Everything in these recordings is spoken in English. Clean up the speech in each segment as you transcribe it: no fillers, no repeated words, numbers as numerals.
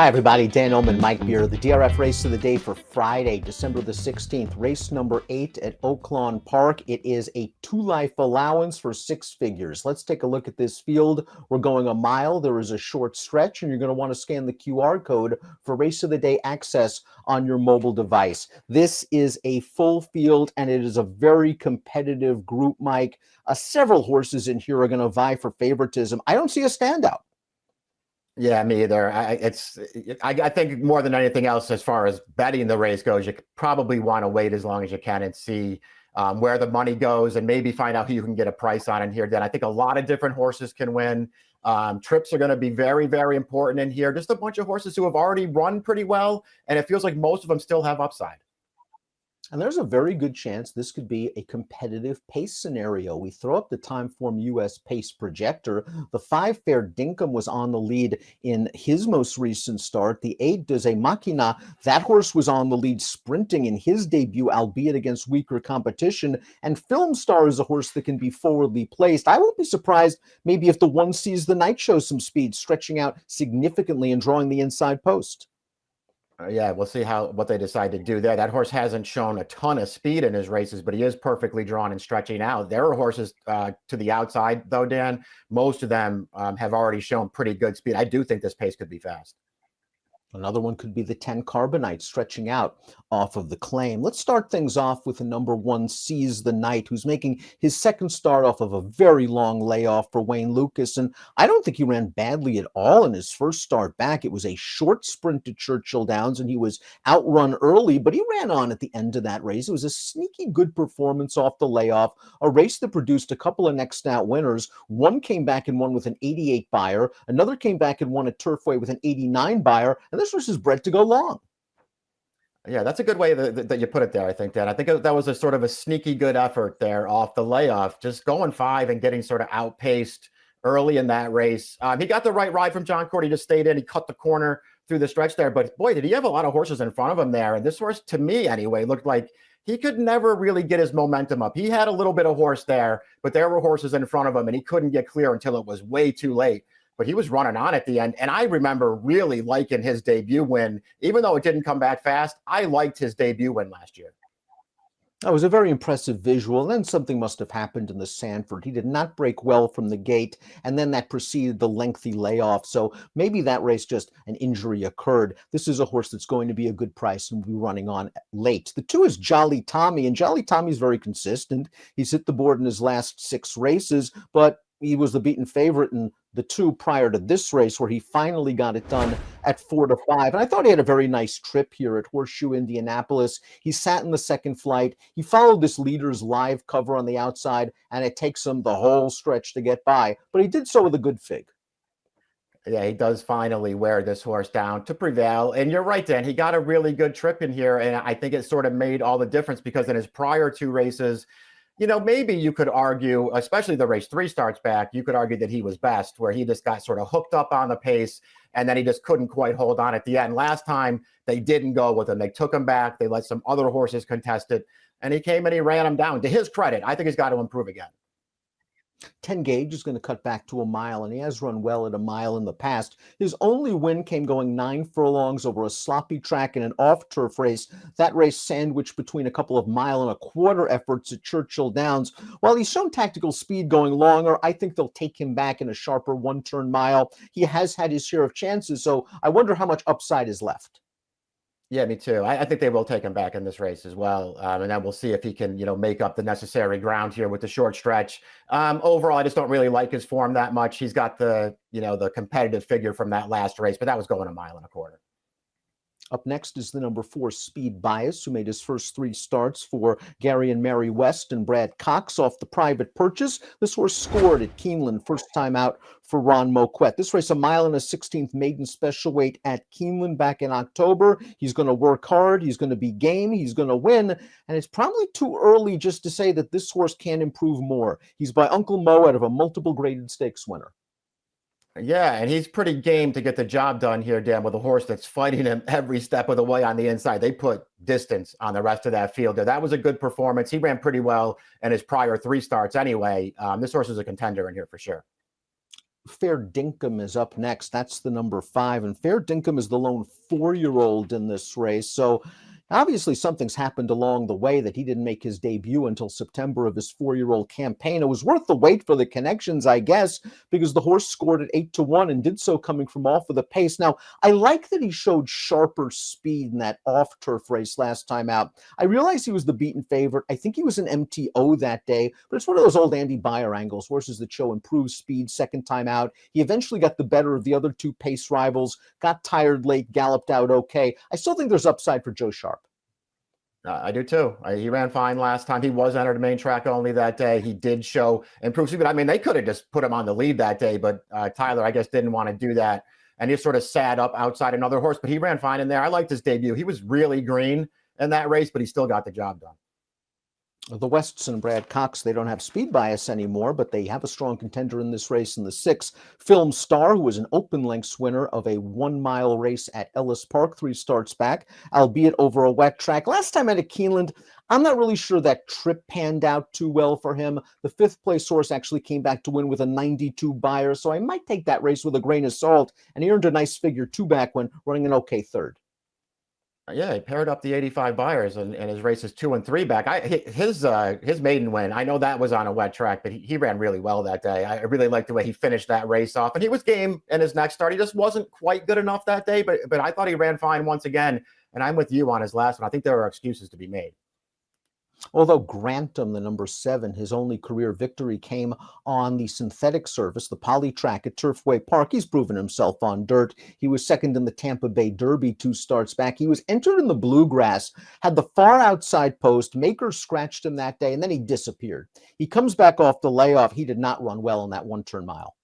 Hi, everybody. Dan Illman and Mike Beer. The DRF race of the day for Friday, December the 16th. Race number 8 at Oaklawn Park. It is a 2-life allowance for 6 figures. Let's take a look at this field. We're going a mile. There is a short stretch, and you're going to want to scan the QR code for race of the day access on your mobile device. This is a full field, and it is a very competitive group, Mike. Several horses in here are going to vie for favoritism. I don't see a standout. Yeah, me either. I think more than anything else, as far as betting the race goes, you probably want to wait as long as you can and see where the money goes and maybe find out who you can get a price on in here. Then I think a lot of different horses can win. Trips are going to be very, very important in here. Just a bunch of horses who have already run pretty well, and it feels like most of them still have upside. And there's a very good chance this could be a competitive pace scenario. We throw up the Timeform US pace projector. The 5 Fair Dinkum was on the lead in his most recent start. The 8 Does a Machina, that horse was on the lead sprinting in his debut, albeit against weaker competition. And Film Star is a horse that can be forwardly placed. I won't be surprised maybe if the 1 Sees the Night shows some speed, stretching out significantly and drawing the inside post. Yeah, we'll see what they decide to do there. That horse hasn't shown a ton of speed in his races, but he is perfectly drawn and stretching out. There are horses to the outside, though, Dan. Most of them have already shown pretty good speed. I do think this pace could be fast. Another one could be the 10 Carbonite stretching out off of the claim. Let's start things off with the number 1 Seize the Night, who's making his second start off of a very long layoff for Wayne Lucas. And I don't think he ran badly at all in his first start back. It was a short sprint to Churchill Downs, and he was outrun early, but he ran on at the end of that race. It was a sneaky good performance off the layoff, a race that produced a couple of next out winners. One came back and won with an 88 buyer. Another came back and won at Turfway with an 89 buyer. And this horse is bred to go long. Yeah, that's a good way that you put it there, I think, Dan. I think that was a sort of a sneaky good effort there off the layoff, just going 5 and getting sort of outpaced early in that race. He got the right ride from John Court. He just stayed in. He cut the corner through the stretch there. But, boy, did he have a lot of horses in front of him there. And this horse, to me anyway, looked like he could never really get his momentum up. He had a little bit of horse there, but there were horses in front of him, and he couldn't get clear until it was way too late. But he was running on at the end. And I remember really liking his debut win. Even though it didn't come back fast, I liked his debut win last year. That was a very impressive visual. And then something must have happened in the Sanford. He did not break well from the gate, and then that preceded the lengthy layoff. So maybe that race just an injury occurred. This is a horse that's going to be a good price and will be running on late. The 2 is Jolly Tommy, and Jolly Tommy's very consistent. He's hit the board in his last 6 races, but he was the beaten favorite in the 2 prior to this race, where he finally got it done at 4-5. And I thought he had a very nice trip here at Horseshoe Indianapolis. He sat in the second flight. He followed this leader's live cover on the outside, and it takes him the whole stretch to get by. But he did so with a good fig. Yeah, he does finally wear this horse down to prevail. And you're right, Dan. He got a really good trip in here, and I think it sort of made all the difference because in his prior 2 races, you know, maybe you could argue, especially the race 3 starts back, you could argue that he was best, where he just got sort of hooked up on the pace and then he just couldn't quite hold on at the end. Last time, they didn't go with him. They took him back. They let some other horses contest it, and he came and he ran him down. To his credit, I think he's got to improve again. 10 Gauge is going to cut back to a mile, and he has run well at a mile in the past. His only win came going 9 furlongs over a sloppy track in an off-turf race. That race sandwiched between a couple of 1.25-mile efforts at Churchill Downs. While he's shown tactical speed going longer, I think they'll take him back in a sharper 1-turn mile. He has had his share of chances, so I wonder how much upside is left. Yeah, me too. I think they will take him back in this race as well. And then we'll see if he can, make up the necessary ground here with the short stretch. Overall, I just don't really like his form that much. He's got the competitive figure from that last race, but that was going 1.25 miles. Up next is the number 4 Speed Bias, who made his first 3 starts for Gary and Mary West and Brad Cox off the private purchase. This horse scored at Keeneland, first time out for Ron Moquette. This race, 1.16 mile maiden special weight at Keeneland back in October. He's going to work hard. He's going to be game. He's going to win. And it's probably too early just to say that this horse can improve more. He's by Uncle Mo out of a multiple graded stakes winner. Yeah, and he's pretty game to get the job done here, Dan, with a horse that's fighting him every step of the way on the inside. They put distance on the rest of that field there. That was a good performance. He ran pretty well in his prior 3 starts anyway. This horse is a contender in here for sure. Fair Dinkum is up next. That's the number 5. And Fair Dinkum is the lone 4-year-old in this race. So obviously something's happened along the way that he didn't make his debut until September of his 4-year-old campaign. It was worth the wait for the connections, I guess, because the horse scored at 8-1 and did so coming from off of the pace. Now, I like that he showed sharper speed in that off-turf race last time out. I realize he was the beaten favorite. I think he was an MTO that day, but it's one of those old Andy Beyer angles, horses that show improved speed second time out. He eventually got the better of the other 2 pace rivals, got tired late, galloped out okay. I still think there's upside for Joe Sharp. I do too. He ran fine last time. He was entered main track only that day. He did show improved speed, but I mean, they could have just put him on the lead that day, but Tyler, I guess, didn't want to do that. And he sort of sat up outside another horse, but he ran fine in there. I liked his debut. He was really green in that race, but he still got the job done. The Wests and Brad Cox, they don't have speed bias anymore, but they have a strong contender in this race in the 6. Film Star, who was an open lengths winner of a 1-mile race at Ellis Park 3 starts back, albeit over a wet track. Last time out at Keeneland, I'm not really sure that trip panned out too well for him. The 5th place horse actually came back to win with a 92 buyer, so I might take that race with a grain of salt, and he earned a nice figure 2 back when running an okay 3rd. Yeah, he paired up the 85 buyers and his races 2 and 3 back. His maiden win, I know that was on a wet track, but he ran really well that day. I really liked the way he finished that race off, and he was game in his next start. He just wasn't quite good enough that day, but I thought he ran fine once again. And I'm with you on his last one. I think there are excuses to be made. Although Grantham, the number 7, his only career victory came on the synthetic surface, the poly track at Turfway Park. He's proven himself on dirt. He was second in the Tampa Bay Derby 2 starts back. He was entered in the Bluegrass, had the far outside post. Maker scratched him that day, and then he disappeared. He comes back off the layoff. He did not run well in that 1-turn mile.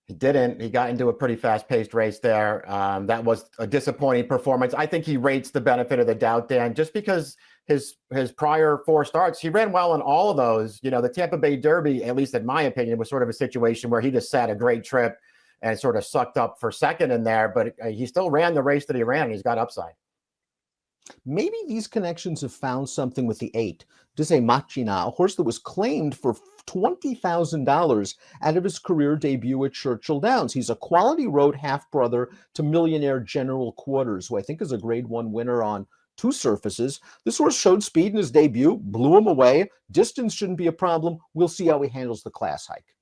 He didn't. He got into a pretty fast-paced race there. That was a disappointing performance. I think he rates the benefit of the doubt, Dan, just because his prior 4 starts, he ran well in all of those. You know, the Tampa Bay Derby, at least in my opinion, was sort of a situation where he just sat a great trip and sort of sucked up for second in there, but he still ran the race that he ran, and he's got upside. Maybe these connections have found something with the 8. Dise Machina, a horse that was claimed for $20,000 out of his career debut at Churchill Downs. He's a quality road half-brother to millionaire General Quarters, who I think is a Grade 1 winner on 2 surfaces. This horse showed speed in his debut, blew him away. Distance shouldn't be a problem. We'll see how he handles the class hike.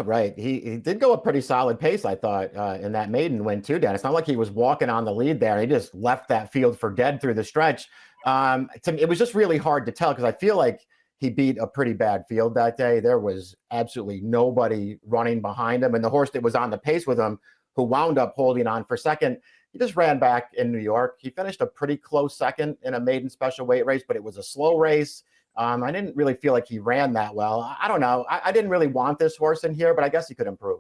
Right. He did go a pretty solid pace, I thought, in that maiden win too, Dan. It's not like he was walking on the lead there. He just left that field for dead through the stretch. It was just really hard to tell because I feel like he beat a pretty bad field that day. There was absolutely nobody running behind him. And the horse that was on the pace with him, who wound up holding on for second, he just ran back in New York. He finished a pretty close second in a maiden special weight race, but it was a slow race. I didn't really feel like he ran that well. I don't know. I didn't really want this horse in here, but I guess he could improve.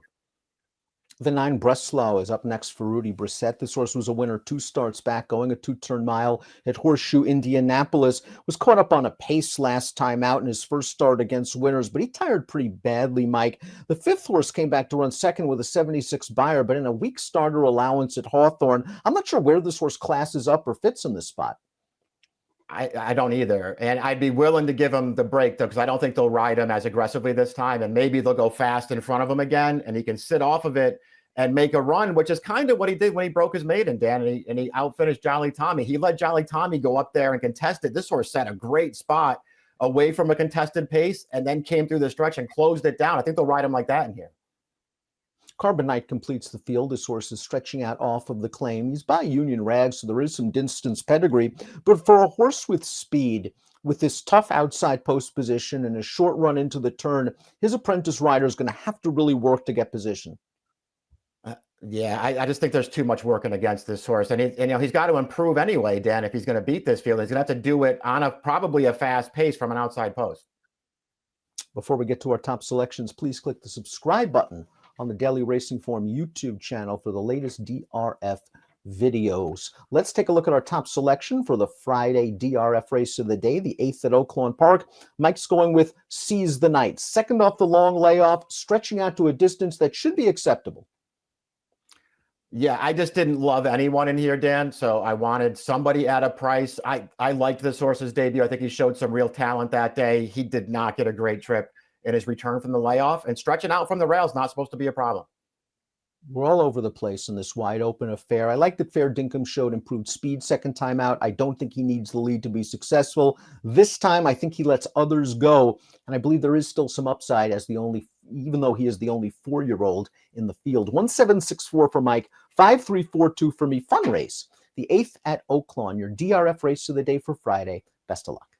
The 9 Breslau is up next for Rudy Brissett. This horse was a winner 2 starts back, going a 2-turn mile at Horseshoe, Indianapolis. Was caught up on a pace last time out in his first start against winners, but he tired pretty badly, Mike. The 5th horse came back to run second with a 76 buyer, but in a weak starter allowance at Hawthorne. I'm not sure where this horse classes up or fits in this spot. I don't either. And I'd be willing to give him the break, though, because I don't think they'll ride him as aggressively this time. And maybe they'll go fast in front of him again, and he can sit off of it and make a run, which is kind of what he did when he broke his maiden, Dan. And he outfinished Jolly Tommy. He let Jolly Tommy go up there and contest it. This horse set a great spot away from a contested pace and then came through the stretch and closed it down. I think they'll ride him like that in here. Carbonite completes the field. This horse is stretching out off of the claim. He's by Union Rag, so there is some distance pedigree. But for a horse with speed, with this tough outside post position and a short run into the turn, his apprentice rider is going to have to really work to get position. Yeah, I just think there's too much working against this horse. And he's got to improve anyway, Dan, if he's going to beat this field. He's going to have to do it on probably a fast pace from an outside post. Before we get to our top selections, please click the subscribe button on the Daily Racing Form YouTube channel for the latest DRF videos. Let's take a look at our top selection for the Friday DRF race of the day, the 8th at Oaklawn Park. Mike's going with Seize the Night. Second off the long layoff, stretching out to a distance that should be acceptable. Yeah, I just didn't love anyone in here, Dan. So I wanted somebody at a price. I liked this horse's debut. I think he showed some real talent that day. He did not get a great trip in his return from the layoff, and stretching out from the rails not supposed to be a problem. We're all over the place in this wide open affair. I like that Fair Dinkum showed improved speed second time out. I don't think he needs the lead to be successful. This time, I think he lets others go. And I believe there is still some upside as even though he is the only 4-year-old in the field. 1764 for Mike, 5342 for me. Fun race. The 8th at Oaklawn, your DRF race of the day for Friday. Best of luck.